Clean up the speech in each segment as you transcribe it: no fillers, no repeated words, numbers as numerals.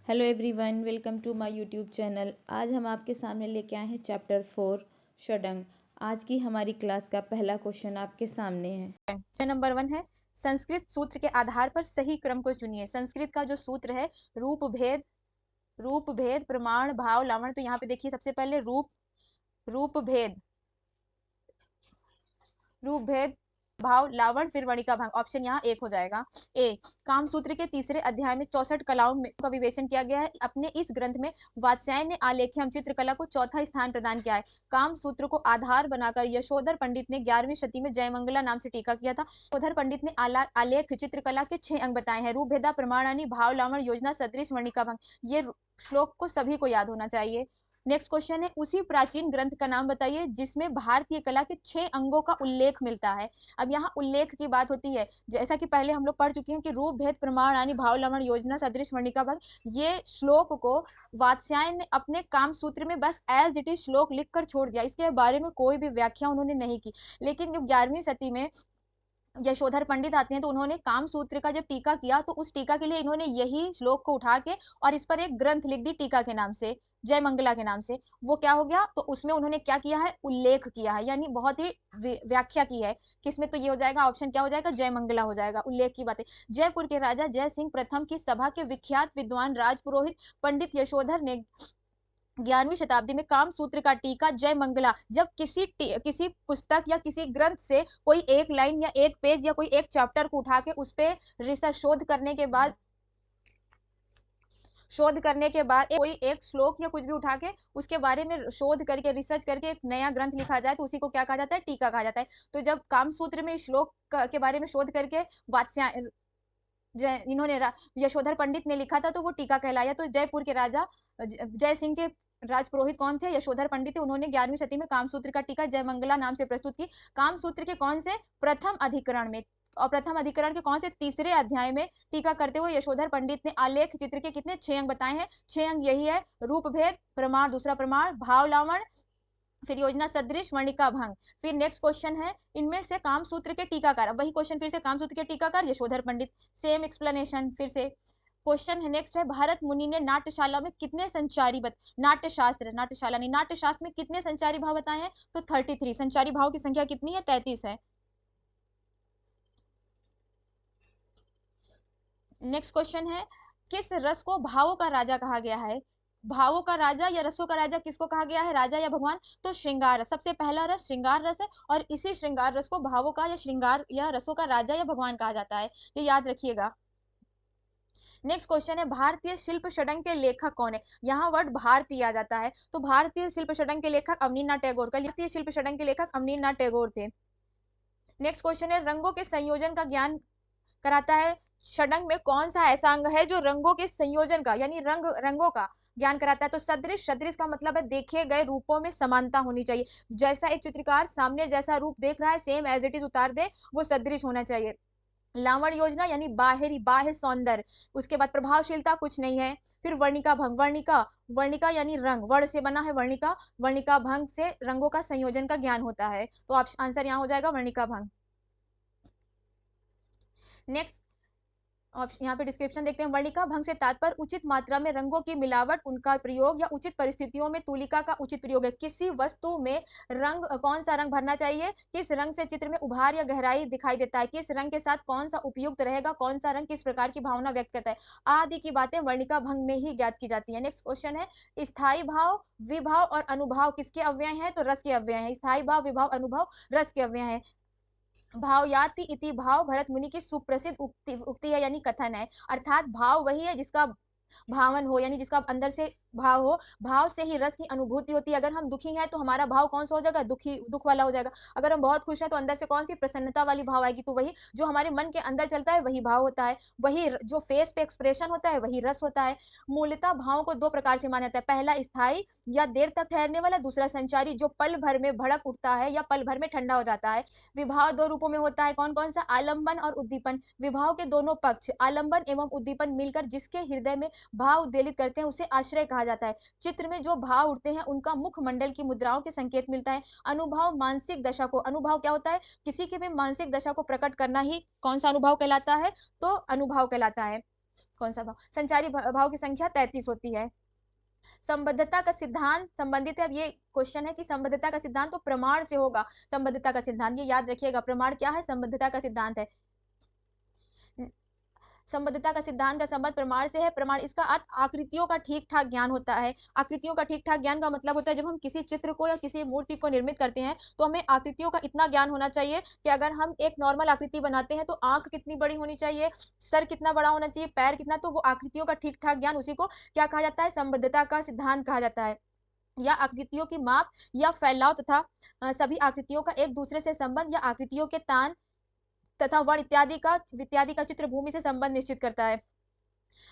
Hello everyone, welcome to my YouTube channel. आज हम आपके सामने लेके आए हैं चैप्टर 4 षडंग। आज की हमारी क्लास का पहला क्वेश्चन आपके सामने है। क्वेश्चन नंबर 1 है, संस्कृत सूत्र के आधार पर सही क्रम को चुनिए। संस्कृत का जो सूत्र है रूप भेद प्रमाण भाव लावण। तो यहाँ पे देखिए सबसे पहले रूप भेद भाव लावण, फिर वणिका भंग। ऑप्शन यहाँ एक हो जाएगा ए। काम सूत्र के तीसरे अध्याय में 64 कलाओं का विवेचन किया गया है। अपने इस ग्रंथ में वात्स्यायन ने आलेख्यम चित्रकला को चौथा स्थान प्रदान किया है। काम सूत्र को आधार बनाकर यशोधर पंडित ने 11वीं शती में जयमंगला नाम से टीका किया था। यशोधर पंडित ने आलेख चित्रकला के 6 अंग बताए हैं। रूप भेदा प्रमाणानी भाव लावण योजना सदृश वणिका भंग। ये श्लोक को सभी को याद होना चाहिए। नेक्स्ट क्वेश्चन है, उसी प्राचीन ग्रंथ का नाम बताइए जिसमें भारतीय कला के 6 अंगों का उल्लेख मिलता है। अब यहाँ उल्लेख की बात होती है, जैसा कि पहले हम लोग पढ़ चुके हैं कि रूप भेद प्रमाण यानी भाव लावण योजना सदृश वर्णिका भंग। ये श्लोक को वात्स्यायन ने अपने काम सूत्र में बस एज इट इज श्लोक लिख कर छोड़ दिया। इसके बारे में कोई भी व्याख्या उन्होंने नहीं की। लेकिन जब 11वीं शती में यशोधर पंडित आते हैं तो उन्होंने काम सूत्र का जब टीका किया तो उस टीका के लिए इन्होंने यही श्लोक को उठा के और इस पर एक ग्रंथ लिख दी टीका के नाम से, जयमंगला के नाम से। वो क्या हो गया, तो उसमें उन्होंने क्या किया है, उल्लेख किया है, यानी बहुत ही व्याख्या की है। किसमें, तो ये हो जाएगा ऑप्शन क्या हो जाएगा, जयमंगला हो जाएगा। उल्लेख की बातें, जयपुर के राजा जय सिंह प्रथम की सभा के विख्यात विद्वान राजपुरोहित पंडित यशोधर ने 11वीं शताब्दी में काम सूत्र का टीका जयमंगला, जब किसी पुस्तक या किसी ग्रंथ से कोई एक लाइन या एक पेज या कोई एक चैप्टर को उठा के उस पे रिसर्च शोध करने के बाद कोई एक श्लोक या कुछ भी उठा के उसके बारे में शोध करके रिसर्च करके एक नया ग्रंथ लिखा जाए तो उसी को क्या कहा जाता है, टीका कहा जाता है। तो जब काम सूत्र में श्लोक के बारे में शोध करके वात्स्यायन इन्होंने यशोधर पंडित ने लिखा था तो वो टीका कहलाया। तो जयपुर के राजा जय सिंह के राजपुरोहित कौन थे, यशोधर पंडित थे। उन्होंने 11वीं शती में कामसूत्र का टीका जयमंगला नाम से प्रस्तुत की। कामसूत्र के कौन से प्रथम अधिकरण में और प्रथम अधिकरण के कौन से तीसरे अध्याय में टीका करते हुए यशोधर पंडित ने आलेख चित्र के कितने 6 अंग बताए हैं। 6 अंग यही है, रूप भेद प्रमाण, दूसरा प्रमाण, भाव लावण, फिर योजना सदृश, वर्णिका भंग। फिर नेक्स्ट क्वेश्चन है, इनमें से काम सूत्र के टीकाकार। वही क्वेश्चन फिर से, काम सूत्र के टीकाकार यशोधर पंडित, सेम एक्सप्लेनेशन। फिर से क्वेश्चन है नेक्स्ट है, भारत मुनि ने नाट्यशाला में कितने संचारी नाट्यशाला नहीं, नाट्यशास्त्र में कितने संचारी भाव बताए हैं, तो 33। संचारी भाव की संख्या कितनी है, 33 है। नेक्स्ट क्वेश्चन है, किस रस को भावों का राजा कहा गया है। भावों का राजा या रसों का राजा किसको कहा गया है, राजा या भगवान, तो श्रृंगार रस। सबसे पहला रस श्रृंगार रस है और इसी श्रृंगार रस को भावों का या श्रृंगार या रसों का राजा या भगवान कहा जाता है, ये याद रखिएगा। नेक्स्ट क्वेश्चन है, भारतीय शिल्प षडंग के लेखक कौन है। यहाँ वर्ड भारतीय आ जाता है, तो भारतीय शिल्प षडंग के लेखक अवनीन्द्रनाथ टैगोर। भारतीय शिल्प षडंग के लेखक अवनीन्द्रनाथ टैगोर थे। नेक्स्ट क्वेश्चन है, रंगों के संयोजन का ज्ञान कराता है। षडंग में कौन सा ऐसा अंग है जो रंगों के संयोजन का यानी रंगों का ज्ञान कराता है, तो सदृश। सदृश का मतलब है देखे गए रूपों में समानता होनी चाहिए। जैसा एक चित्रकार सामने जैसा रूप देख रहा है सेम एज इट इज उतार दे, वो सदृश होना चाहिए। लावण योजना यानी बाह्य सौंदर्य। उसके बाद प्रभावशीलता कुछ नहीं है। फिर वर्णिका भंग, वर्णिका यानी रंग, वर्ण से बना है वर्णिका, वर्णिका भंग से रंगों का संयोजन का ज्ञान होता है। तो आंसर यहाँ हो जाएगा वर्णिका भंग। नेक्स्ट ऑप्शन, यहाँ पे डिस्क्रिप्शन देखते हैं। वर्णिका भंग से तात्पर्य उचित मात्रा में रंगों की मिलावट, उनका प्रयोग या उचित परिस्थितियों में तुलिका का उचित प्रयोग है। किसी वस्तु में रंग, कौन सा रंग भरना चाहिए, किस रंग से चित्र में उभार या गहराई दिखाई देता है, किस रंग के साथ कौन सा उपयुक्त रहेगा, कौन सा रंग किस प्रकार की भावना व्यक्त करता है, आदि की बातें वर्णिका भंग में ही ज्ञात की जाती है। नेक्स्ट क्वेश्चन है, स्थायी भाव, विभाव और अनुभाव किसके अव्यय हैं, तो रस के अव्यय हैं। स्थायी भाव, विभाव, अनुभाव रस के अव्यय हैं। भाव याति इति भाव भरत मुनि की सुप्रसिद्ध उक्ति है यानी कथन है। अर्थात भाव वही है जिसका भावन हो, यानी जिसका अंदर से भाव हो। भाव से ही रस की अनुभूति होती है। अगर हम दुखी हैं तो हमारा भाव कौन सा हो जाएगा, दुख वाला हो जाएगा। अगर हम बहुत खुश हैं तो अंदर से कौन सी प्रसन्नता वाली भाव आएगी। तो वही जो हमारे मन के अंदर चलता है वही भाव होता है, वही जो फेस पे एक्सप्रेशन होता है वही रस होता है। मूलतः भाव को दो प्रकार से माना जाता है, पहला स्थायी या देर तक ठहरने वाला, दूसरा संचारी जो पल भर में भड़क उठता है या पल भर में ठंडा हो जाता है। विभाव दो रूपों में होता है, कौन कौन सा, आलंबन और उद्दीपन। विभाव के दोनों पक्ष आलंबन एवं उद्दीपन मिलकर जिसके हृदय में भाव उद्वेलित करते हैं उसे आश्रय कहा जाता है। चित्र में जो भाव उठते हैं उनका मुख मंडल की मुद्राओं के संकेत मिलता है। अनुभव मानसिक दशा को, अनुभव क्या होता है, किसी के भी मानसिक दशा को प्रकट करना ही कौन सा अनुभव कहलाता है, तो अनुभव कहलाता है। कौन सा भाव? संचारी भाव की संख्या 33 होती है। संबद्धता का सिद्धांत संबंधित है। अब ये क्वेश्चन है कि संबद्धता का सिद्धांत तो प्रमाण से होगा। संबद्धता का सिद्धांत ये याद रखिएगा, प्रमाण क्या है? संबद्धता का सिद्धांत है। संबद्धता का सिद्धांत का संबंध प्रमाण से है। प्रमाण इसका अर्थ आकृतियों का ठीक ठाक ज्ञान होता है। आकृतियों का ठीक ठाक ज्ञान का मतलब होता है जब हम किसी चित्र को या किसी मूर्ति को निर्मित करते हैं तो हमें आकृतियों का इतना ज्ञान होना चाहिए कि अगर हम एक नॉर्मल आकृति बनाते हैं तो आंख कितनी बड़ी होनी चाहिए, सर कितना बड़ा होना चाहिए, पैर कितना, तो वो आकृतियों का ठीक ठाक ज्ञान, उसी को क्या कहा जाता है? संबद्धता का सिद्धांत कहा जाता है। या आकृतियों की माप या फैलाव तथा सभी आकृतियों का एक दूसरे से संबंध या आकृतियों के तान तथा वर्ण इत्यादि का चित्र भूमि से संबंध निश्चित करता है।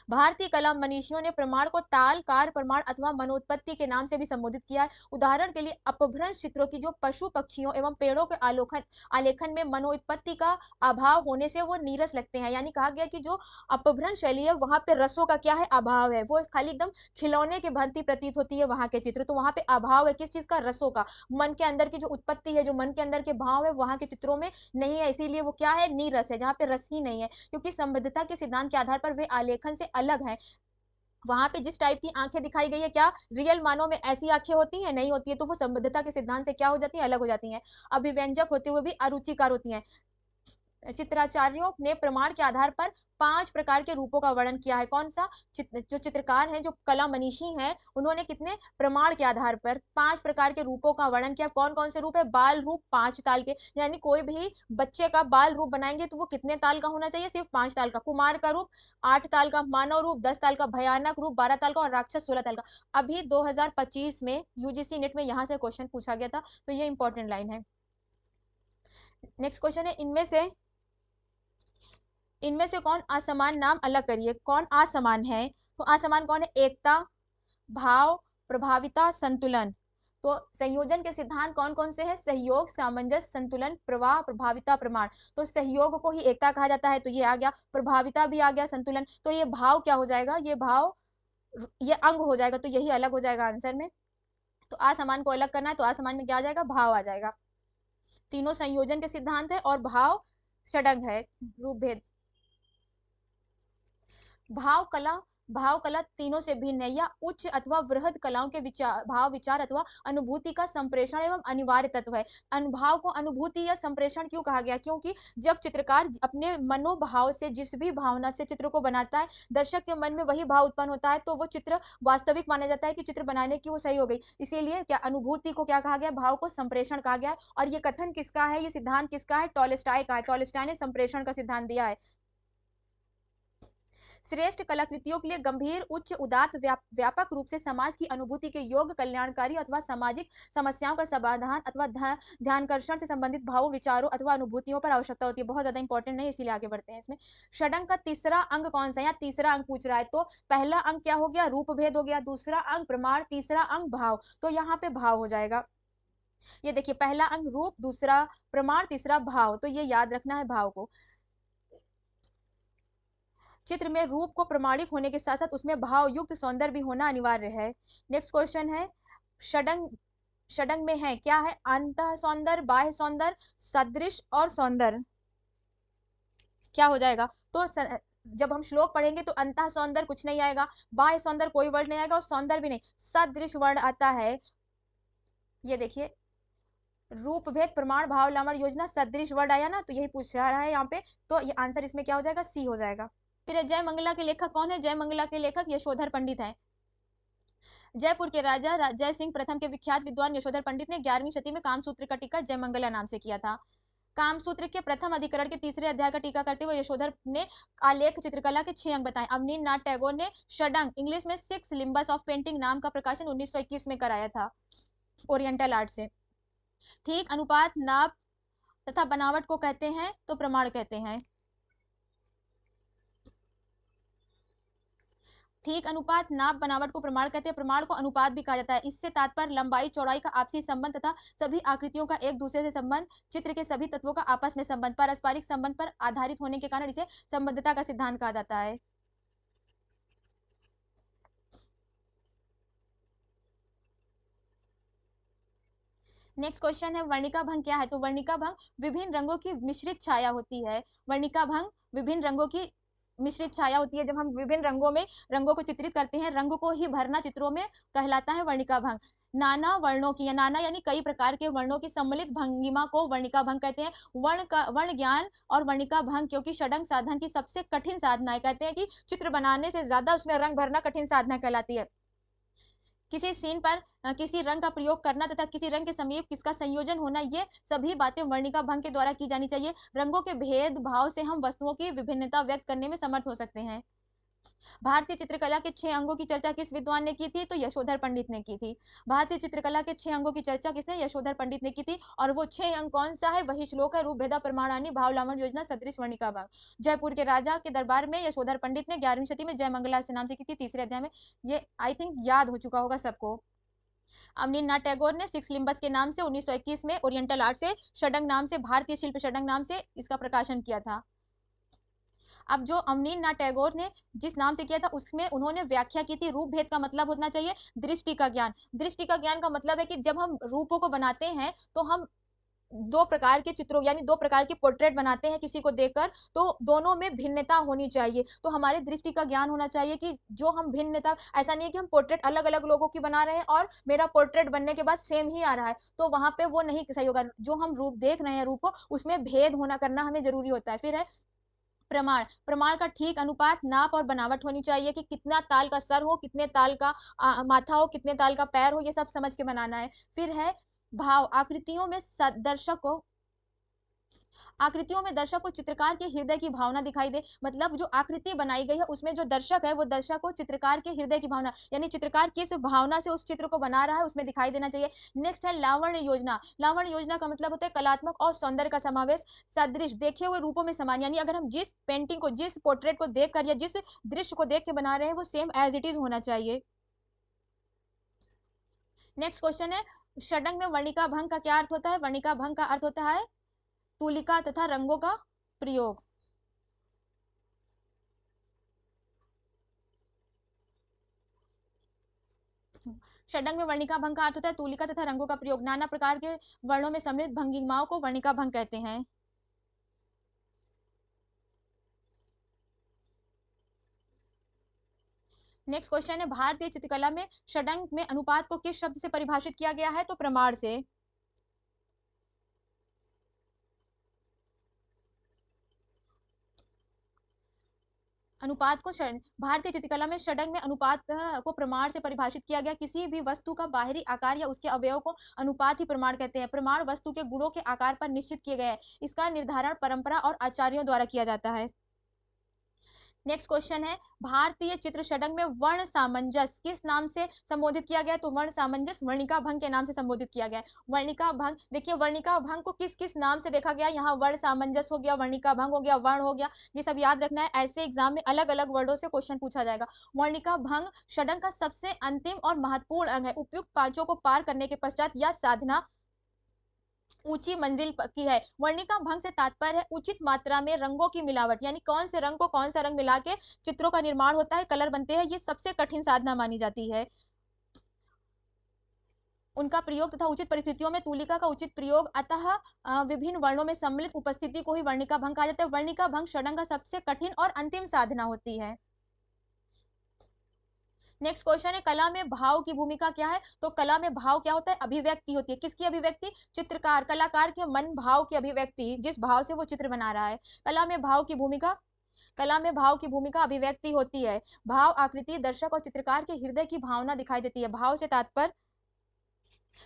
भारतीय कला मनीषियों ने प्रमाण को ताल, कार प्रमाण अथवा मनोत्पत्ति के नाम से भी संबोधित किया है। उदाहरण के लिए अपभ्रंश चित्रों की जो पशु पक्षियों एवं पेड़ों के आलेखन में मनोत्पत्ति का अभाव होने से वो नीरस लगते हैं। यानी कहा गया कि जो अपभ्रंश शैली है वहां पे रसों का क्या है? अभाव है। वो खाली एकदम खिलौने के भांति प्रतीत होती है वहां के चित्र, तो वहां पे अभाव है किस चीज का? रसों का। मन के अंदर की जो उत्पत्ति है, जो मन के अंदर के भाव है, वहां के चित्रों में नहीं है, इसीलिए वो क्या है? नीरस है, जहां पे रस ही नहीं है, क्योंकि संबद्धता के सिद्धांत के आधार पर वे आलेखन से अलग है। वहां पे जिस टाइप की आंखें दिखाई गई है, क्या रियल मानों में ऐसी आंखें होती हैं? नहीं होती है, तो वो संबद्धता के सिद्धांत से क्या हो जाती है? अलग हो जाती हैं। अभिव्यंजक होते हुए भी अरुचिकर होती हैं। चित्राचार्यों ने प्रमाण के आधार पर 5 प्रकार के रूपों का वर्णन किया है। कौन सा? जो चित्रकार हैं, जो कला मनीषी हैं, उन्होंने कितने प्रमाण के आधार पर 5 प्रकार के रूपों का वर्णन किया। कौन कौन से रूप है? बाल रूप 5 ताल के, यानी कोई भी बच्चे का बाल रूप बनाएंगे तो वो कितने ताल का होना चाहिए? सिर्फ 5 ताल का। कुमार का रूप 8 ताल का, मानव रूप 10 ताल का, भयानक रूप 12 ताल का और राक्षस 16 ताल का। अभी 2025 में यूजीसी नेट में यहाँ से क्वेश्चन पूछा गया था, तो ये इंपॉर्टेंट लाइन है। नेक्स्ट क्वेश्चन है, इनमें से कौन असमान नाम अलग करिए। कौन असमान है? तो असमान कौन है? एकता, भाव, प्रभाविता, संतुलन। तो संयोजन के सिद्धांत कौन कौन से हैं? सहयोग, सामंजस्य, संतुलन, प्रवाह, प्रभाविता, प्रमाण। तो सहयोग को ही एकता कहा जाता है, तो ये आ गया। प्रभाविता भी आ गया, संतुलन। तो ये भाव क्या हो जाएगा? ये भाव, ये अंग हो जाएगा, तो यही अलग हो जाएगा आंसर में। तो असमान को अलग करना है तो असमान में क्या आ जाएगा? भाव आ जाएगा। तीनों संयोजन के सिद्धांत है और भाव षडंग है, रूप भेद। भाव कला तीनों से भिन्न है। या उच्च अथवा वृहद कलाओं के भाव विचार अथवा अनुभूति का संप्रेषण एवं अनिवार्य तत्व है। अनुभाव को अनुभूति या संप्रेषण क्यों कहा गया? क्योंकि जब चित्रकार अपने मनोभाव से जिस भी भावना से चित्र को बनाता है, दर्शक के मन में वही भाव उत्पन्न होता है, तो वो चित्र वास्तविक माना जाता है कि चित्र बनाने की वो सही हो गई। इसीलिए क्या अनुभूति को क्या कहा गया? भाव को संप्रेषण कहा गया है। और ये कथन किसका है? ये सिद्धांत किसका है? टॉलस्टॉय का है। टॉलस्टॉय ने संप्रेषण का सिद्धांत दिया है। श्रेष्ठ कलाकृतियों के लिए गंभीर, उच्च, उदात्त, व्यापक रूप से समाज की अनुभूति के योग्य, कल्याणकारी अथवा सामाजिक समस्याओं का समाधान अथवा ध्यानकर्षण से संबंधित भावों, विचारों अथवा अनुभूतियों पर आवश्यकता होती है। बहुत ज्यादा इंपॉर्टेंट नहीं, इसीलिए आगे बढ़ते हैं इसमें। षडंग का तीसरा अंग कौन सा है? या तीसरा अंग पूछ रहा है, तो पहला अंग क्या हो गया? रूप भेद हो गया। दूसरा अंग प्रमाण, तीसरा अंग भाव, तो यहाँ पे भाव हो जाएगा। ये देखिए, पहला अंग रूप, दूसरा प्रमाण, तीसरा भाव, तो ये याद रखना है भाव को। चित्र में रूप को प्रमाणिक होने के साथ साथ उसमें भाव युक्त सौंदर्य भी होना अनिवार्य है। नेक्स्ट क्वेश्चन है, षडंग षडंग में है क्या है? अंतः सौंदर्य, बाह्य सौंदर्य, सदृश और सौंदर्य। क्या हो जाएगा? तो जब हम श्लोक पढ़ेंगे तो अंतः सौंदर्य कुछ नहीं आएगा, बाह्य सौंदर्य कोई वर्ड नहीं आएगा और सौंदर्य भी नहीं, सदृश वर्ड आता है। ये देखिए, रूप भेद, प्रमाण, भाव, लावण, योजना, सदृश वर्ड आया ना, तो यही पूछ रहा है यहाँ पे, तो ये आंसर इसमें क्या हो जाएगा? सी हो जाएगा। फिर जय मंगला के लेखक कौन है? जय मंगला के लेखक यशोधर पंडित हैं। जयपुर के राजा जय सिंह प्रथम के विख्यात विद्वान यशोधर पंडित ने 11वीं शती में कामसूत्र का टीका जय मंगला नाम से किया था। कामसूत्र के प्रथम अधिकरण के तीसरे अध्याय का टीका करते हुए यशोधर ने आलेख चित्रकला के 6 अंग बताए। अवनीन्द्रनाथ टैगोर ने षडंग, इंग्लिश में 6 लिम्बस ऑफ पेंटिंग नाम का प्रकाशन 1921 में कराया था ओरिएंटल आर्ट से। ठीक अनुपात, नाप तथा बनावट को कहते हैं तो प्रमाण कहते हैं। ठीक अनुपात, नाप, बनावट को प्रमाण कहते हैं। प्रमाण को अनुपात भी कहा जाता है। इससे तात्पर्य लंबाई चौड़ाई का आपसी संबंध तथा सभी आकृतियों का एक दूसरे से संबंध, चित्र के सभी तत्वों का आपस में संबंध, पारस्परिक संबंध पर आधारित होने के कारण इसे संबद्धता का सिद्धांत कहा जाता है। नेक्स्ट क्वेश्चन है, वर्णिका भंग क्या है? तो वर्णिका भंग विभिन्न रंगों की मिश्रित छाया होती है। वर्णिका भंग विभिन्न रंगों की मिश्रित छाया होती है, जब हम विभिन्न रंगों में रंगों को चित्रित करते हैं, रंग को ही भरना चित्रों में कहलाता है वर्णिका भंग। नाना वर्णों की या नाना यानी कई प्रकार के वर्णों की सम्मिलित भंगिमा को वर्णिका भंग कहते हैं। वर्ण ज्ञान और वर्णिका भंग क्योंकि षडंग साधन की सबसे कठिन साधना है। कहते हैं कि चित्र बनाने से ज्यादा उसमें रंग भरना कठिन साधना कहलाती है। किसी सीन पर किसी रंग का प्रयोग करना तथा किसी रंग के समीप किसका संयोजन होना, ये सभी बातें वर्णिका भंग के द्वारा की जानी चाहिए। रंगों के भेद भाव से हम वस्तुओं की विभिन्नता व्यक्त करने में समर्थ हो सकते हैं। भारतीय चित्रकला के 6 अंगों की चर्चा किस विद्वान ने की थी? तो यशोधर पंडित ने की थी। भारतीय चित्रकला के 6 अंगों की चर्चा किसने? यशोधर पंडित ने की थी। और वो 6 अंग कौन सा है? वही श्लोक है, रूप भेदा प्रमाणानि भाव लावण्य योजना सदृश वर्णिका भंग। जयपुर के राजा के दरबार में यशोधर पंडित ने 11वीं शती में जय मंगला से नाम से की थी, तीसरे अध्याय में। ये आई थिंक याद हो चुका होगा सबको। अवनीन्द्रनाथ टैगोर ने सिक्स लिम्बस के नाम से 1921 में ओरिएंटल आर्ट से षडंग नाम से भारतीय शिल्प षडंग नाम से इसका प्रकाशन किया था। अब जो अवनीन्द्रनाथ टैगोर ने जिस नाम से किया था उसमें उन्होंने व्याख्या की थी, रूप भेद का मतलब होना चाहिए दृष्टि का ज्ञान। दृष्टि का ज्ञान का मतलब है कि जब हम रूपों को बनाते हैं तो हम दो प्रकार के चित्रों यानी दो प्रकार के पोर्ट्रेट बनाते हैं किसी को देखकर, तो दोनों में भिन्नता होनी चाहिए। तो हमारे दृष्टि का ज्ञान होना चाहिए कि जो हम भिन्नता, ऐसा नहीं है कि हम पोर्ट्रेट अलग अलग लोगों की बना रहे हैं और मेरा पोर्ट्रेट बनने के बाद सेम ही आ रहा है, तो वहां पे वो नहीं सही होगा। जो हम रूप देख रहे हैं रूप को, उसमें भेद होना करना हमें जरूरी होता है। फिर है प्रमाण। प्रमाण का ठीक अनुपात, नाप और बनावट होनी चाहिए कि कितना ताल का सर हो, कितने ताल का माथा हो, कितने ताल का पैर हो, ये सब समझ के बनाना है। फिर है भाव। आकृतियों में दर्शक को चित्रकार के हृदय की भावना दिखाई दे। मतलब जो आकृति बनाई गई है उसमें जो दर्शक है वो दर्शक को चित्रकार के हृदय की भावना यानी चित्रकार किस भावना से उस चित्र को बना रहा है उसमें दिखाई देना चाहिए। नेक्स्ट है लावण्य योजना। लावण्य योजना का मतलब होता है कलात्मक और सौंदर्य का समावेश। सदृश, देखे हुए रूपों में समान, यानी अगर हम जिस पेंटिंग को, जिस पोर्ट्रेट को देखकर या जिस दृश्य को देख के बना रहे हैं वो सेम एज इट इज होना चाहिए। नेक्स्ट क्वेश्चन है, षडंग में वर्णिका भंग का क्या अर्थ होता है? वर्णिका भंग का अर्थ होता है तुलिका तथा रंगों का प्रयोग। षडंग में वर्णिका भंग का अर्थ होता है तुलिका तथा रंगों का प्रयोग। नाना प्रकार के वर्णों में सम्मिलित भंगिमाओं को वर्णिका भंग कहते हैं। नेक्स्ट क्वेश्चन है, भारतीय चित्रकला में षडंग में अनुपात को किस शब्द से परिभाषित किया गया है? तो प्रमाण से। अनुपात को भारतीय चित्रकला में षडंग में अनुपात को प्रमाण से परिभाषित किया गया। किसी भी वस्तु का बाहरी आकार या उसके अवयव को अनुपात ही प्रमाण कहते हैं। प्रमाण वस्तु के गुणों के आकार पर निश्चित किए गए हैं। इसका निर्धारण परंपरा और आचार्यों द्वारा किया जाता है। नेक्स्ट क्वेश्चन है, भारतीय चित्र षडंग में वर्ण सामंजस्य किस नाम से संबोधित किया गया? तो वर्ण सामंजस्य वर्णिका भंग के नाम से संबोधित किया गया। वर्णिका भंग, देखिए वर्णिका भंग को किस किस नाम से देखा गया? यहाँ वर्ण सामंजस्य हो गया, वर्णिका भंग हो गया, वर्ण हो गया, ये सब याद रखना है। ऐसे एग्जाम में अलग अलग वर्डों से क्वेश्चन पूछा जाएगा। वर्णिका भंग षडंग का सबसे अंतिम और महत्वपूर्ण अंग है। उपयुक्त पांचों को पार करने के पश्चात यह साधना ऊंची मंजिल की है। वर्णिका भंग से तात्पर्य है उचित मात्रा में रंगों की मिलावट, यानी कौन से रंग को कौन सा रंग मिला के चित्रों का निर्माण होता है, कलर बनते हैं, ये सबसे कठिन साधना मानी जाती है। उनका प्रयोग तथा उचित परिस्थितियों में तुलिका का उचित प्रयोग, अतः विभिन्न वर्णों में सम्मिलित उपस्थिति को ही वर्णिका भंग कहा जाता है। वर्णिका भंग षडंग का सबसे कठिन और अंतिम साधना होती है। नेक्स्ट क्वेश्चन है, कला में भाव की भूमिका क्या है? तो कला में भाव क्या होता है? अभिव्यक्ति होती है। किसकी अभिव्यक्ति? चित्रकार, कलाकार के मन भाव की अभिव्यक्ति, जिस भाव से वो चित्र बना रहा है। कला में भाव की भूमिका अभिव्यक्ति होती है। भाव आकृति दर्शक और चित्रकार के हृदय की भावना दिखाई देती है। भाव से तात्पर्य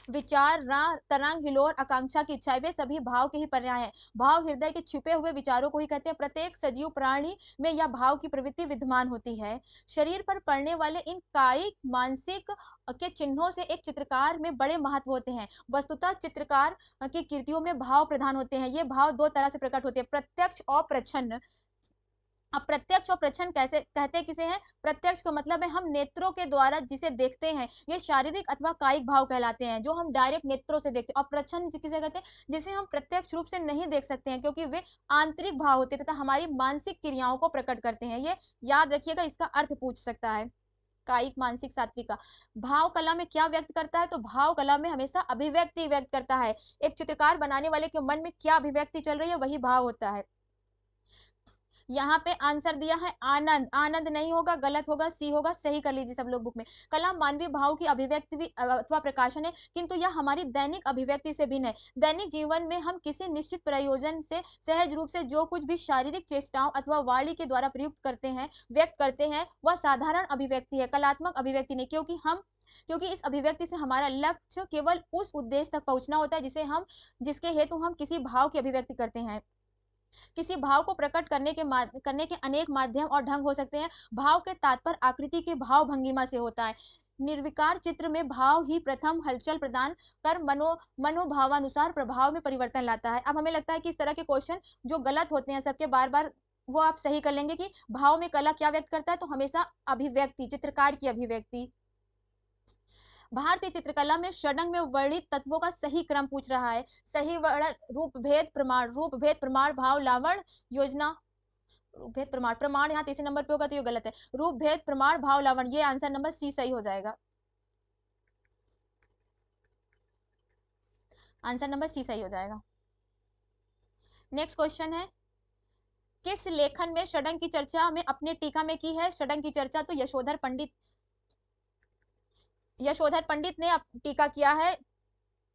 विचार, तरंग, हिलोर, आकांक्षा की इच्छा, वे सभी भाव के ही पर्याय हैं। भाव हृदय के छिपे हुए विचारों को ही कहते हैं। प्रत्येक सजीव प्राणी में यह भाव की प्रवृत्ति विद्यमान होती है। शरीर पर पड़ने वाले इन कायिक मानसिक के चिन्हों से एक चित्रकार में बड़े महत्व होते हैं। वस्तुतः चित्रकार की कृतियों में भाव प्रधान होते हैं। ये भाव दो तरह से प्रकट होते हैं, प्रत्यक्ष और प्रच्छन्न। अब प्रत्यक्ष और प्रच्छन्न कैसे कहते किसे हैं? प्रत्यक्ष का मतलब है हम नेत्रों के द्वारा जिसे देखते हैं, ये शारीरिक अथवा कायिक भाव कहलाते हैं, जो हम डायरेक्ट नेत्रों से देखते हैं। और प्रच्छन्न किसे कहते हैं? जिसे हम प्रत्यक्ष रूप से नहीं देख सकते हैं, क्योंकि वे आंतरिक भाव होते हैं तथा हमारी मानसिक क्रियाओं को प्रकट करते हैं। ये याद रखिएगा, इसका अर्थ पूछ सकता है। कायिक, मानसिक, सात्विक का भाव कला में क्या व्यक्त करता है? तो भाव कला में हमेशा अभिव्यक्ति व्यक्त करता है। एक चित्रकार बनाने वाले के मन में क्या अभिव्यक्ति चल रही है, वही भाव होता है। यहाँ पे आंसर दिया है आनंद, आनंद नहीं होगा, गलत होगा, सी होगा, सही कर लीजिए सब लोग बुक में। कला मानवीय भाव की अभिव्यक्ति अथवा प्रकाशन है, किंतु यह हमारी दैनिक अभिव्यक्ति से भिन्न है। दैनिक जीवन में हम किसी निश्चित प्रयोजन से सहज रूप से जो कुछ भी शारीरिक चेष्टाओं अथवा वाणी के द्वारा प्रयुक्त करते हैं, व्यक्त करते हैं, वह साधारण अभिव्यक्ति है, कलात्मक अभिव्यक्ति नहीं, क्योंकि इस अभिव्यक्ति से हमारा लक्ष्य केवल उस उद्देश्य तक पहुंचना होता है जिसके हेतु हम किसी भाव की अभिव्यक्ति करते हैं। किसी भाव को प्रकट करने के अनेक माध्यम और ढंग हो सकते हैं। भाव के तात्पर्य आकृति के भाव भंगिमा से होता है। निर्विकार चित्र में भाव ही प्रथम हलचल प्रदान कर मनोभावानुसार प्रभाव में परिवर्तन लाता है। अब हमें लगता है कि इस तरह के क्वेश्चन जो गलत होते हैं सबके बार बार, वो आप सही कर लेंगे कि भाव में कला क्या व्यक्त करता है, तो हमेशा अभिव्यक्ति, चित्रकार की अभिव्यक्ति। भारतीय चित्रकला में षडंग में वर्णित तत्वों का सही क्रम पूछ रहा है। सही वर्ण रूप भेद प्रमाण भाव लावण योजना, रूप भेद प्रमाण यहाँ तीसरे नंबर पे होगा तो ये गलत है। रूप भेद प्रमाण भाव लावण, ये आंसर नंबर सी सही हो जाएगा। आंसर नंबर सी सही हो जाएगा। नेक्स्ट क्वेश्चन है, किस लेखन में षडंग की चर्चा में अपने टीका में की है? षडंग की चर्चा तो यशोधर पंडित ने टीका किया है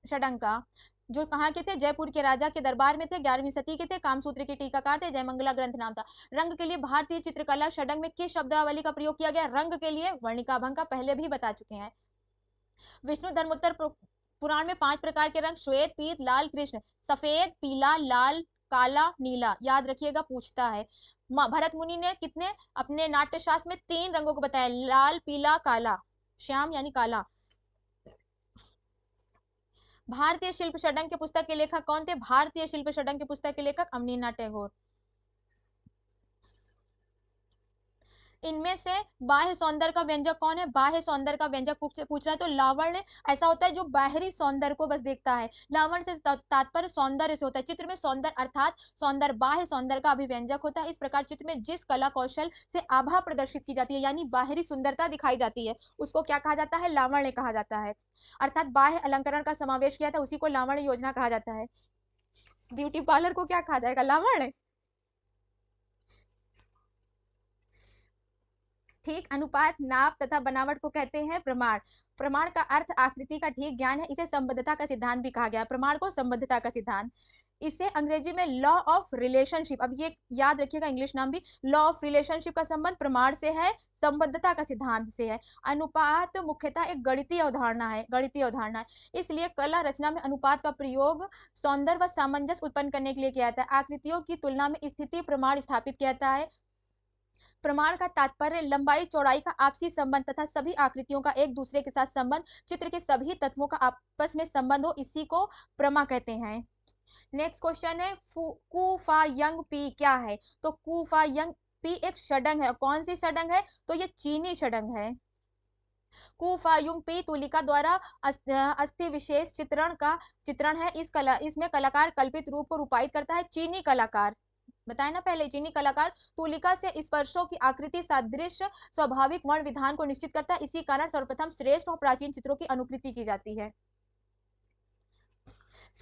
षडंग का, जो कहाँ के थे? जयपुर के राजा के दरबार में थे, 11वीं सदी के थे, कामसूत्र के टीकाकार थे, जयमंगला ग्रंथ नाम था। रंग के लिए भारतीय चित्रकला षडंग में किस शब्दावली का प्रयोग किया गया? रंग के लिए वर्णिकाभंग का, पहले भी बता चुके हैं। विष्णु धर्मोत्तर पुराण में 5 प्रकार के रंग, श्वेत, पीत, लाल, कृष्ण, सफेद, पीला, लाल, काला, नीला, याद रखिएगा, पूछता है। भरत मुनि ने कितने अपने नाट्यशास्त्र में 3 रंगों को बताया, लाल, पीला, काला, श्याम यानी काला। भारतीय शिल्प षडंग के पुस्तक के लेखक कौन थे? भारतीय शिल्प षडंग के पुस्तक के लेखक अवनीन्द्रनाथ टैगोर। इनमें से बाह्य सौंदर्य का व्यंजक कौन है? बाह्य सौंदर्य का व्यंजक पूछ रहा है तो लावण्य ऐसा होता है जो बाहरी सौंदर्य को बस देखता है। लावण्य से तात्पर्य सौंदर्य से होता है। चित्र में सौंदर्य अर्थात सौंदर्य बाह्य सौंदर्य का अभिव्यंजक होता है। इस प्रकार चित्र में जिस कला कौशल से आभा प्रदर्शित की जाती है, यानी बाहरी सुंदरता दिखाई जाती है, उसको क्या कहा जाता है? लावण्य कहा जाता है। अर्थात बाह्य अलंकरण का समावेश किया था, उसी को लावण्य योजना कहा जाता है। ब्यूटी पार्लर को क्या कहा जाएगा? लावण्य। ठीक, अनुपात, नाप तथा बनावट को कहते हैं प्रमाण। प्रमाण का अर्थ आकृति का ठीक ज्ञान है। इसे संबद्धता का सिद्धांत भी कहा गया है। प्रमाण को संबद्धता का सिद्धांत, इसे अंग्रेजी में लॉ ऑफ रिलेशनशिप, अब ये याद रखिएगा इंग्लिश नाम भी, लॉ ऑफ रिलेशनशिप का संबंध प्रमाण से है, संबद्धता का सिद्धांत से है। अनुपात मुख्यतः एक गणितीय अवधारणा है, इसलिए कला रचना में अनुपात का प्रयोग सौंदर्य व सामंजस्य उत्पन्न करने के लिए किया जाता है। आकृतियों की तुलना में स्थिति प्रमाण स्थापित किया जाता है। प्रमाण का तात्पर्य लंबाई चौड़ाई का आपसी संबंध तथा सभी आकृतियों का एक दूसरे के साथ संबंध, चित्र के सभी तत्वों का आपस में संबंध हो, इसी को प्रमा कहते हैं। नेक्स्ट क्वेश्चन है, कुफायंग पी क्या है? तो कुफायंग पी एक षडंग है। कौन सी षडंग है? तो ये चीनी षडंग है। कुफायुंग पी तुलिका द्वारा अस्थि विशेष चित्रण है। इसमें कलाकार कल्पित रूप को रूपायित करता है। चीनी कलाकार, बताया ना पहले, चीनी कलाकार तुलिका से स्पर्शों की आकृति सादृश्य स्वाभाविक वर्ण विधान को निश्चित करता है। इसी कारण सर्वप्रथम श्रेष्ठ और प्राचीन चित्रों की अनुकृति की जाती है।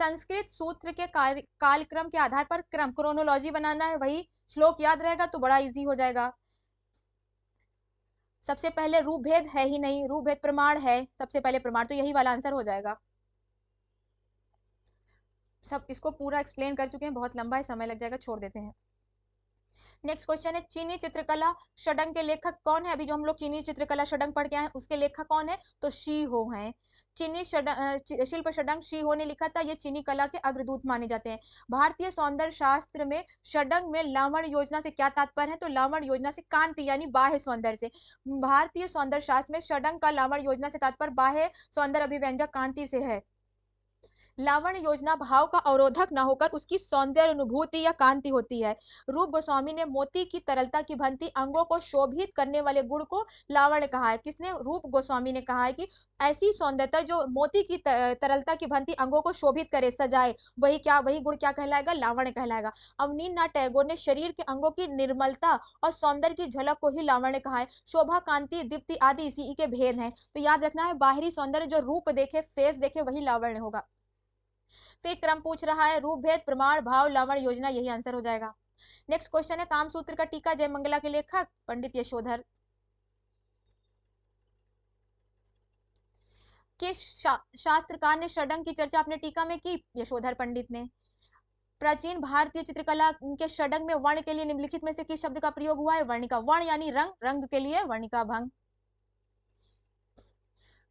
संस्कृत सूत्र के कालक्रम के आधार पर क्रम क्रोनोलॉजी बनाना है, वही श्लोक याद रहेगा तो बड़ा इजी हो जाएगा। सबसे पहले रूप भेद है ही नहीं, रूप भेद प्रमाण है, सबसे पहले प्रमाण, तो यही वाला आंसर हो जाएगा। सब इसको पूरा एक्सप्लेन कर चुके हैं, बहुत लंबा है, समय लग जाएगा, छोड़ देते हैं। नेक्स्ट क्वेश्चन है, चीनी चित्रकला षडंग के लेखक कौन है? अभी जो हम लोग चीनी चित्रकला षडंग पढ़ के आए हैं, उसके लेखक कौन है? तो शी हो हैं। चीनी शिल्प षडंग शी हो ने लिखा था। ये चीनी कला के अग्रदूत माने जाते हैं। भारतीय सौंदर्य शास्त्र में षडंग में लावण्य योजना से क्या तात्पर्य है? तो लावण्य योजना से कांति यानी बाह्य सौंदर्य से। भारतीय सौंदर्य शास्त्र में षडंग का लावण्य योजना से तात्पर्य बाह्य सौंदर्य अभिव्यंजक कांति से है। लावण्य योजना भाव का अवरोधक न होकर उसकी सौंदर्य अनुभूति या कांति होती है। रूप गोस्वामी ने मोती की तरलता की भंती अंगों को शोभित करने वाले गुण को लावण्य कहा है। किसने? रूप गोस्वामी ने कहा है कि ऐसी सौंदर्यता जो मोती की तरलता की भंती अंगों को शोभित करे, सजाए, वही गुण क्या कहलाएगा? लावण्य कहलाएगा। अवनीन्द्रनाथ टैगोर ने शरीर के अंगों की निर्मलता और सौंदर्य की झलक को ही लावण्य कहा है। शोभा, कांति, दीप्ति आदि इसी के भेद हैं। तो याद रखना है, बाहरी सौंदर्य जो रूप देखे, फेस देखे, वही लावण्य होगा। फिर क्रम पूछ रहा है, रूप भेद प्रमाण भाव लावण्य योजना, यही आंसर हो जाएगा। नेक्स्ट क्वेश्चन है, कामसूत्र का टीका जयमंगला के लेखक पंडित यशोधर। किस शास्त्रकार ने षडंग की चर्चा अपने टीका में की? यशोधर पंडित ने। प्राचीन भारतीय चित्रकला के षडंग में वर्ण के लिए निम्नलिखित में से किस शब्द का प्रयोग हुआ है? वर्णिका। वर्ण यानी रंग, रंग के लिए वर्णिका भंग।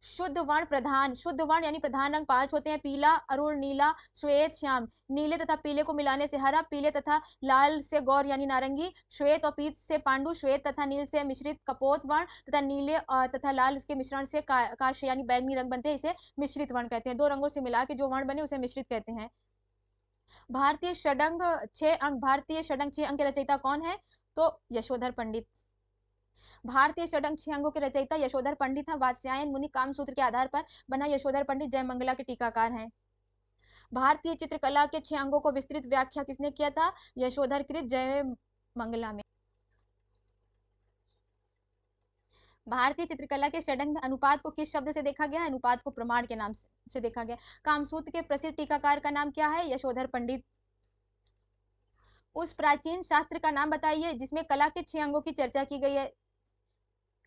शुद्ध वर्ण प्रधान, शुद्ध वर्ण यानी प्रधान रंग 5 होते हैं, पीला, अरुण, नीला, श्वेत, श्याम। नीले तथा पीले को मिलाने से हरा, पीले तथा लाल से गौर यानी नारंगी, श्वेत और पीत से पांडु, श्वेत तथा नील से मिश्रित कपोत वर्ण तथा नीले तथा लाल के मिश्रण से काश यानी बैंगनी रंग बनते हैं, इसे मिश्रित वर्ण कहते हैं। दो रंगों से मिला के जो वर्ण बने उसे मिश्रित कहते हैं। भारतीय षडंग 6 अंक, भारतीय षडंग 6 अंक के रचयिता कौन है? तो यशोधर पंडित। भारतीय षडंग 6 अंगों के रचयिता यशोधर पंडित हैं। वात्स्यायन मुनि कामसूत्र के आधार पर बना यशोधर पंडित जयमंगला के टीकाकार हैं। भारतीय चित्रकला के 6 अंगों को विस्तृत व्याख्या किसने किया था? यशोधर कृत जयमंगला में। भारतीय चित्रकला के षडंग में अनुपात को किस शब्द से देखा गया है? अनुपात को प्रमाण के नाम से देखा गया। कामसूत्र के प्रसिद्ध टीकाकार का नाम क्या है? यशोधर पंडित। उस प्राचीन शास्त्र का नाम बताइए जिसमें कला के 6 अंगों की चर्चा की गई है।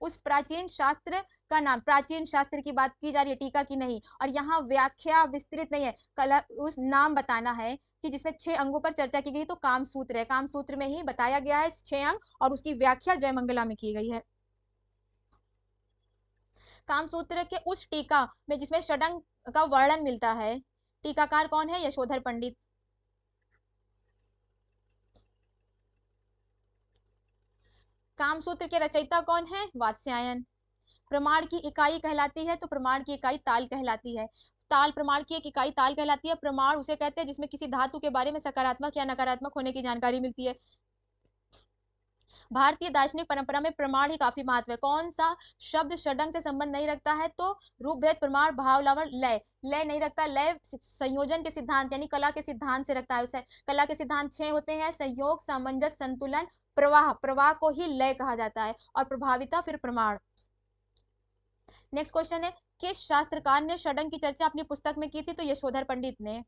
उस प्राचीन शास्त्र का नाम, प्राचीन शास्त्र की बात की जा रही है, टीका की नहीं। और यहाँ व्याख्या विस्तृत नहीं है, कला उस नाम बताना है कि जिसमें 6 अंगों पर चर्चा की गई। तो कामसूत्र है, कामसूत्र में ही बताया गया है 6 अंग और उसकी व्याख्या जयमंगला में की गई है। कामसूत्र के उस टीका में जिसमें षडंग का वर्णन मिलता है, टीकाकार कौन है? यशोधर पंडित। कामसूत्र के रचयिता कौन है? वात्स्यायन। प्रमाण की इकाई कहलाती है, तो प्रमाण की इकाई ताल कहलाती है। ताल, प्रमाण की एक इकाई ताल कहलाती है। प्रमाण उसे कहते हैं जिसमें किसी धातु के बारे में सकारात्मक या नकारात्मक होने की जानकारी मिलती है। भारतीय दार्शनिक परंपरा में प्रमाण ही काफी महत्व है। कौन सा शब्द षडंग से संबंध नहीं रखता है? तो रूपभेद, प्रमाण, भाव, लावण, लय। लय नहीं रखता, लय संयोजन के सिद्धांत यानी कला के सिद्धांत से रखता है। उसे कला के सिद्धांत 6 होते हैं, संयोग, सामंजस्य, संतुलन, प्रवाह। प्रवाह को ही लय कहा जाता है और प्रभाविता फिर प्रमाण। नेक्स्ट क्वेश्चन है, किस शास्त्रकार ने षडंग की चर्चा अपनी पुस्तक में की थी? तो यशोधर पंडित ने।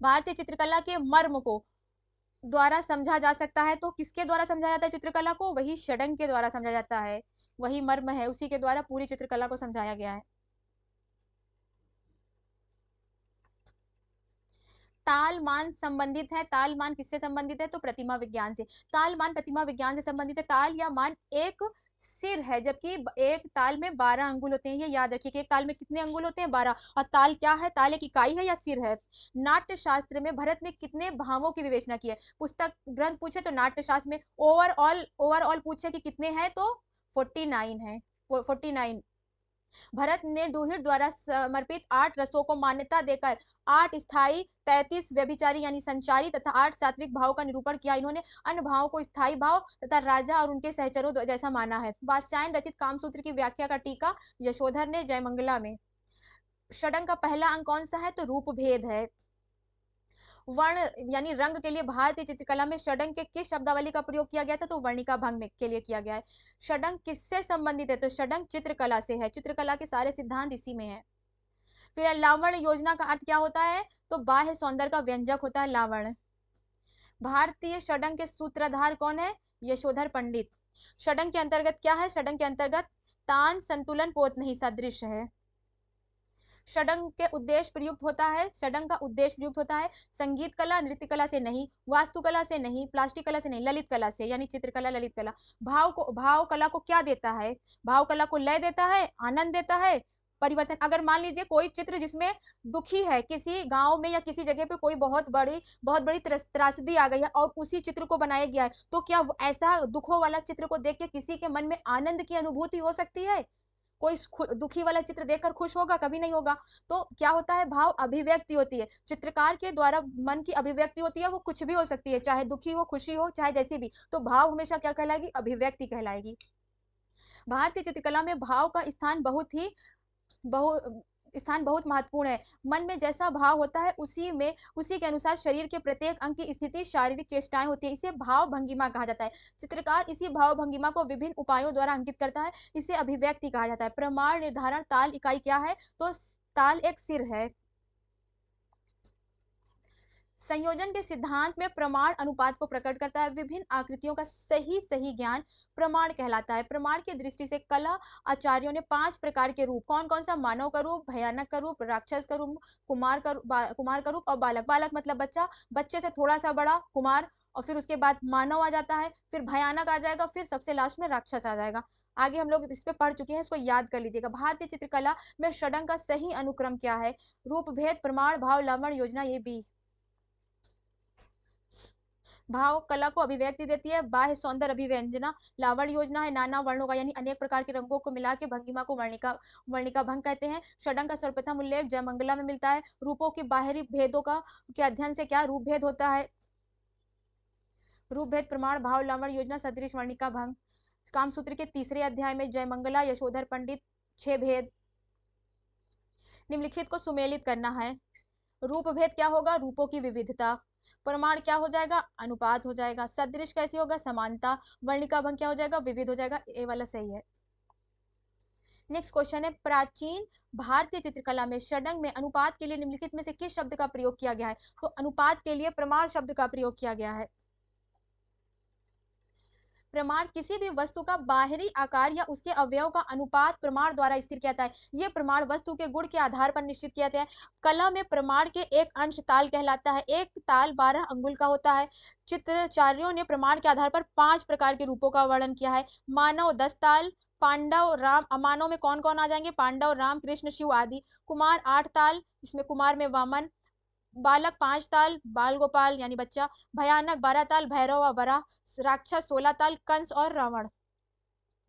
भारतीय चित्रकला के मर्म को द्वारा समझा जा सकता है, तो किसके द्वारा समझा जाता है चित्रकला को? वही षडंग के द्वारा समझा जाता है, वही मर्म है, उसी के द्वारा पूरी चित्रकला को समझाया गया है। ताल मान संबंधित है, ताल मान किससे संबंधित है? तो प्रतिमा विज्ञान से। ताल मान प्रतिमा विज्ञान से संबंधित है। ताल या मान एक सिर है, जबकि एक ताल में 12 अंगुल होते हैं। ये याद रखिए कि एक ताल में कितने अंगुल होते हैं? 12। और ताल क्या है? ताल एक इकाई है या सिर है? नाट्य शास्त्र में भरत ने कितने भावों की विवेचना की है? पुस्तक ग्रंथ पूछे तो नाट्य शास्त्र में ओवरऑल पूछे कि कितने हैं, तो 49 है, 49। भरत ने डूहिर द्वारा समर्पित 8 रसों को मान्यता देकर 8 स्थायी, 33 व्यभिचारी यानी संचारी तथा 8 सात्विक भाव का निरूपण किया। इन्होंने अन्य भावों को स्थायी भाव तथा राजा और उनके सहचरों जैसा माना है। वात्स्यायन रचित कामसूत्र की व्याख्या का टीका यशोधर ने जयमंगला में। षडंग का पहला अंग कौन सा है? तो रूप भेद है। वर्ण यानी रंग के लिए भारतीय चित्रकला में षडंग के किस शब्दावली का प्रयोग किया गया था? तो वर्णिका भंग के लिए किया गया है। षडंग किससे संबंधित है? तो षडंग चित्रकला से है, चित्रकला के सारे सिद्धांत इसी में है। फिर लावण योजना का अर्थ क्या होता है? तो बाह्य सौंदर्य का व्यंजक होता है लावण। भारतीय षडंग के सूत्रधार कौन है? यशोधर पंडित। षडंग के अंतर्गत क्या है? षडंग के अंतर्गत तान, संतुलन, पोत नहीं सदृश है। षडंग के उद्देश्य प्रयुक्त होता है, षडंग का उद्देश्य प्रयुक्त होता है संगीत कला, नृत्य कला से नहीं, वास्तुकला से नहीं, प्लास्टिक कला से नहीं, ललित कला से, यानी चित्रकला, ललित कला। भाव कला को क्या देता है? भाव कला को लय देता है, आनंद देता है, परिवर्तन। अगर मान लीजिए कोई चित्र जिसमें दुखी है, किसी गांव में या किसी जगह पे कोई बहुत बड़ी त्रासदी आ गई है और उसी चित्र को बनाया गया है, तो क्या ऐसा दुखों वाला चित्र को देख के किसी के मन में आनंद की अनुभूति हो सकती है? कोई दुखी वाला चित्र देखकर खुश होगा? कभी नहीं होगा। तो क्या होता है? भाव अभिव्यक्ति होती है, चित्रकार के द्वारा मन की अभिव्यक्ति होती है, वो कुछ भी हो सकती है, चाहे दुखी हो, खुशी हो, चाहे जैसी भी। तो भाव हमेशा क्या कहलाएगी? अभिव्यक्ति कहलाएगी। भारतीय चित्रकला में भाव का स्थान बहुत महत्वपूर्ण है। मन में जैसा भाव होता है उसी के अनुसार शरीर के प्रत्येक अंग की स्थिति, शारीरिक चेष्टाएं होती है। इसे भाव भंगिमा कहा जाता है। चित्रकार इसी भाव भंगिमा को विभिन्न उपायों द्वारा अंकित करता है, इसे अभिव्यक्ति कहा जाता है। प्रमाण निर्धारण ताल इकाई क्या है? तो ताल एक सिर है। संयोजन के सिद्धांत में प्रमाण अनुपात को प्रकट करता है। विभिन्न आकृतियों का सही ज्ञान प्रमाण कहलाता है। प्रमाण की दृष्टि से कला आचार्यों ने 5 प्रकार के रूप, कौन कौन सा? मानव का रूप, भयानक का रूप, राक्षस का रूप, कुमार का रूप और बालक। बालक मतलब बच्चा, बच्चे से थोड़ा सा बड़ा कुमार, और फिर उसके बाद मानव आ जाता है, फिर भयानक आ जाएगा, फिर सबसे लास्ट में राक्षस आ जाएगा। आगे हम लोग इस पे पढ़ चुके हैं, इसको याद कर लीजिएगा। भारतीय चित्रकला में षडंग का सही अनुक्रम क्या है? रूप, भेद, प्रमाण, भाव, लावण्य, योजना। ये बी। भाव कला को अभिव्यक्ति देती है, बाह्य सौंदर्य अभिव्यंजना, लावण्य योजना है नाना वर्णों का यानी अनेक प्रकार के रंगों को मिला के भंगिमा को वर्णिका भंग कहते हैं। षडंग का सर्वप्रथम उल्लेख जयमंगला में मिलता है। रूपों के बाहरी भेदों का के अध्ययन से क्या रूप भेद होता है? रूप भेद, प्रमाण, भाव, लावण्य योजना, सदृश, वर्णिका भंग। कामसूत्र के तीसरे अध्याय में जयमंगला, यशोधर पंडित, 6 भेद। निम्नलिखित को सुमेलित करना है। रूप भेद क्या होगा? रूपों की विविधता। प्रमाण क्या हो जाएगा? अनुपात हो जाएगा। सदृश कैसी होगा? समानता। वर्णिका भंग क्या हो जाएगा? विविध हो जाएगा। ए वाला सही है। नेक्स्ट क्वेश्चन है, प्राचीन भारतीय चित्रकला में षडंग में अनुपात के लिए निम्नलिखित में से किस शब्द का प्रयोग किया गया है? तो अनुपात के लिए प्रमाण शब्द का प्रयोग किया गया है। प्रमाण किसी भी वस्तु का बाहरी आकार या उसके अवयव का अनुपात प्रमाण द्वारा स्थिर किया जाता है। यह प्रमाण वस्तु के गुण के आधार पर निश्चित किया जाता है। कला में प्रमाण के एक अंश ताल कहलाता है। एक ताल 12 अंगुल का होता है। चित्राचार्यों ने प्रमाण के आधार पर 5 प्रकार के रूपों का वर्णन किया है। मानव 10 ताल, पांडव, राम। अमानव में कौन कौन आ जाएंगे? पांडव, राम, कृष्ण, शिव आदि। कुमार 8 ताल, इसमें कुमार में वामन। बालक 5 ताल, बाल गोपाल यानी बच्चा। भयानक 12 ताल, भैरव और वराह। राक्षस 16 ताल, कंस और रावण।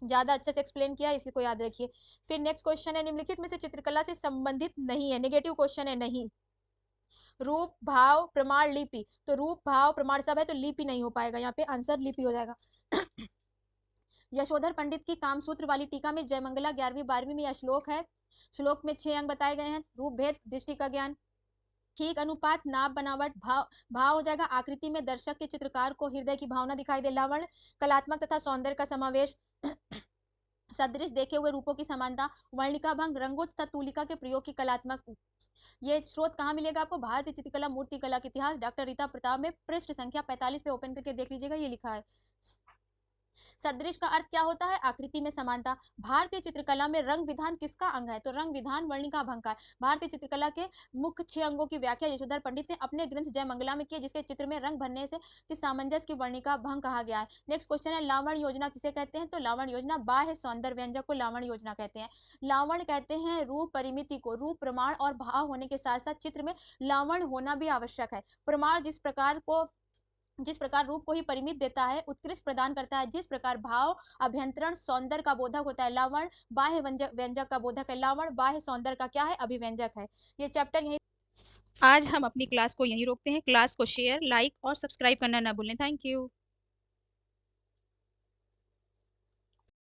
ज्यादा अच्छे से एक्सप्लेन किया, इसी को याद रखिए। फिर नेक्स्ट क्वेश्चन है, निम्नलिखित में से चित्रकला से संबंधित नहीं है, नेगेटिव क्वेश्चन है नहीं। रूप, भाव, प्रमाण, लिपि। तो रूप, भाव, प्रमाण सब है तो लिपि नहीं हो पाएगा, यहाँ पे आंसर लिपि हो जाएगा। यशोधर पंडित की कामसूत्र वाली टीका में जयमंगला 11वीं 12वीं में यह श्लोक है। श्लोक में 6 अंग बताए गए हैं। रूप, भेद, दृष्टि का ज्ञान, ठीक, अनुपात, नाप, बनावट, भाव हो जाएगा। आकृति में दर्शक के चित्रकार को हृदय की भावना दिखाई दे। लावण्य कलात्मक तथा सौंदर्य का समावेश। सदृश देखे हुए रूपों की समानता। वर्णिका भंग रंगों तथा तूलिका के प्रयोग की कलात्मक। ये स्रोत कहाँ मिलेगा आपको? भारतीय चित्रकला मूर्ति कला के इतिहास, डॉक्टर रीता प्रताप में पृष्ठ संख्या 45 पे ओपन करके देख लीजिएगा, ये लिखा है। सदृश का अर्थ क्या होता है? आकृति में समानता। भारतीय चित्रकला में रंग विधान किसका अंग है? तो रंग विधान वर्णिका भंग का है। भारतीय चित्रकला के मुख्य 6 अंगों की व्याख्या यशोधर पंडित ने अपने ग्रंथ जयमंगला में की, जिसके चित्र में रंग भरने से सामंजस्य की वर्णिका भंग कहा गया है। नेक्स्ट क्वेश्चन है, लावण्य योजना किसे कहते हैं? तो लावण्य योजना बाह्य सौंदर्य व्यंजक को लावण्य योजना कहते हैं। लावण्य कहते हैं रूप परिमिति को। रूप, प्रमाण और भाव होने के साथ साथ चित्र में लावण्य होना भी आवश्यक है। प्रमाण जिस प्रकार रूप को ही परिमित देता है, उत्कृष्ट प्रदान करता है, जिस प्रकार भाव अभ्यंतरण सौंदर्य का बोधक होता है, लावण्य बाह्य व्यंजक का बोधक है। लावण्य बाह्य सौंदर्य का क्या है? अभिव्यंजक है। ये चैप्टर यही। आज हम अपनी क्लास को यहीं रोकते हैं। क्लास को शेयर, लाइक और सब्सक्राइब करना ना भूलें। Thank you.